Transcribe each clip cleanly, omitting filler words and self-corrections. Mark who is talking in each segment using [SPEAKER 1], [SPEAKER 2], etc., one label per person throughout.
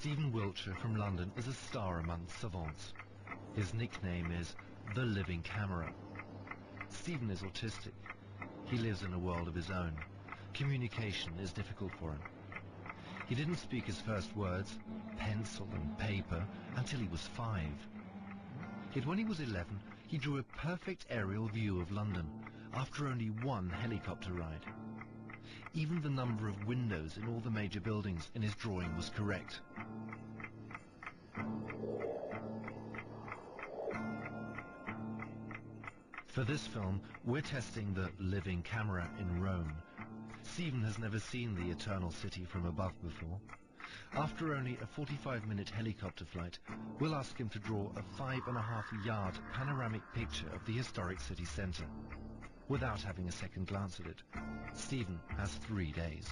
[SPEAKER 1] Stephen Wiltshire from London is a star among savants. His nickname is the living camera. Stephen is autistic. He lives in a world of his own. Communication is difficult for him. He didn't speak his first words, pencil and paper, until he was 5. Yet when he was 11, he drew a perfect aerial view of London after only one helicopter ride. Even the number of windows in all the major buildings in his drawing was correct. For this film, we're testing the living camera in Rome. Stephen has never seen the Eternal City from above before. After only a 45-minute helicopter flight, we'll ask him to draw a 5.5-yard panoramic picture of the historic city centre. Without having a second glance at it, Stephen has 3 days.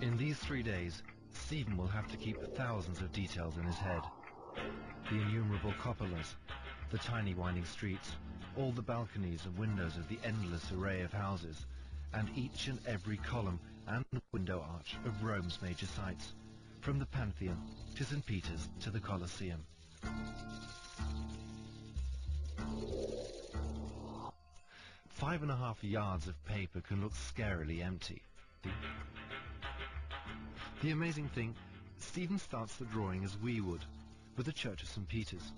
[SPEAKER 1] In these 3 days, Stephen will have to keep thousands of details in his head. The innumerable cupolas, the tiny winding streets, all the balconies and windows of the endless array of houses, and each and every column and window arch of Rome's major sites, from the Pantheon to St. Peter's to the Colosseum. Five and a half yards of paper can look scarily empty. The amazing thing, Stephen starts the drawing as we would, with the Church of St. Peter's.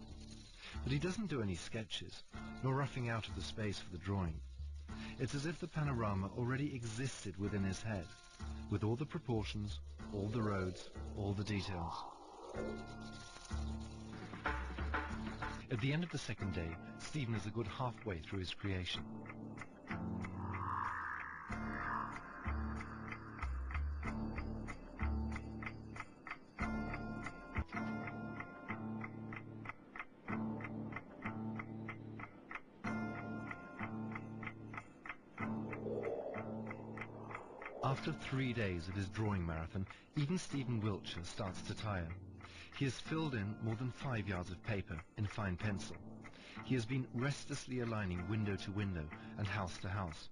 [SPEAKER 1] But he doesn't do any sketches, nor roughing out of the space for the drawing. It's as if the panorama already existed within his head, with all the proportions, all the roads, all the details. At the end of the second day, Stephen is a good halfway through his creation. After 3 days of his drawing marathon, even Stephen Wiltshire starts to tire. He has filled in more than 5 yards of paper in fine pencil. He has been restlessly aligning window to window and house to house,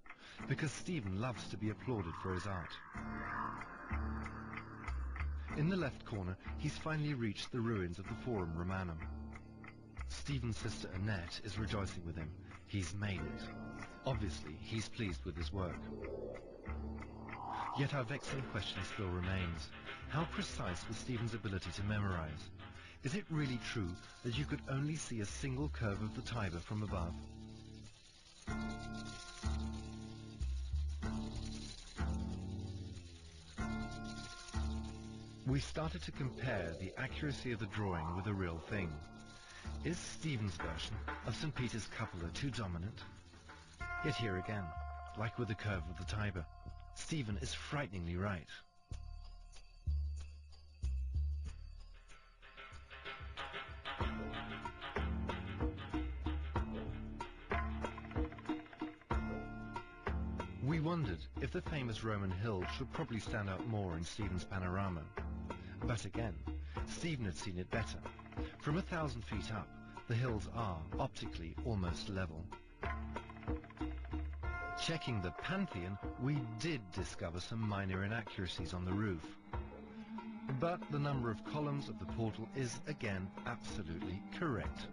[SPEAKER 1] because Stephen loves to be applauded for his art. In the left corner, he's finally reached the ruins of the Forum Romanum. Stephen's sister Annette is rejoicing with him. He's made it. Obviously, he's pleased with his work. Yet our vexing question still remains. How precise was Stephen's ability to memorize? Is it really true that you could only see a single curve of the Tiber from above? We started to compare the accuracy of the drawing with the real thing. Is Stephen's version of St. Peter's cupola too dominant? Yet here again, like with the curve of the Tiber, Stephen is frighteningly right. We wondered if the famous Roman hills should probably stand out more in Stephen's panorama. But again, Stephen had seen it better. From 1,000 feet up, the hills are, optically, almost level. Checking the Pantheon, we did discover some minor inaccuracies on the roof. But the number of columns of the portal is, again, absolutely correct.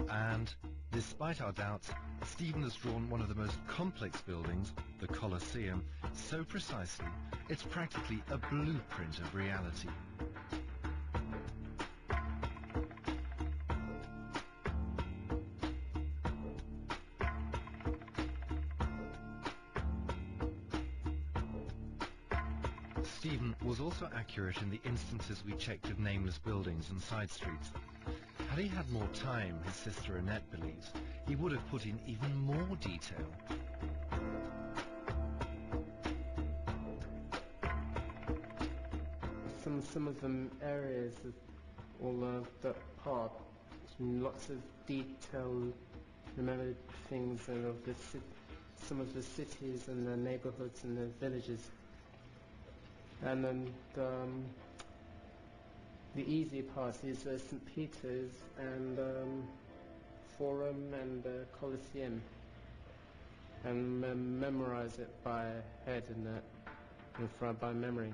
[SPEAKER 1] And, despite our doubts, Stephen has drawn one of the most complex buildings, the Colosseum, so precisely, it's practically a blueprint of reality. Stephen was also accurate in the instances we checked of nameless buildings and side streets. Had he had more time, his sister Annette believes, he would have put in even more detail.
[SPEAKER 2] Some of the areas, all of that part, lots of detailed, remembered things of some of the cities and the neighborhoods and the villages. And then the easy part is St. Peter's and Forum and Colosseum, and memorize it by head and that, and by memory.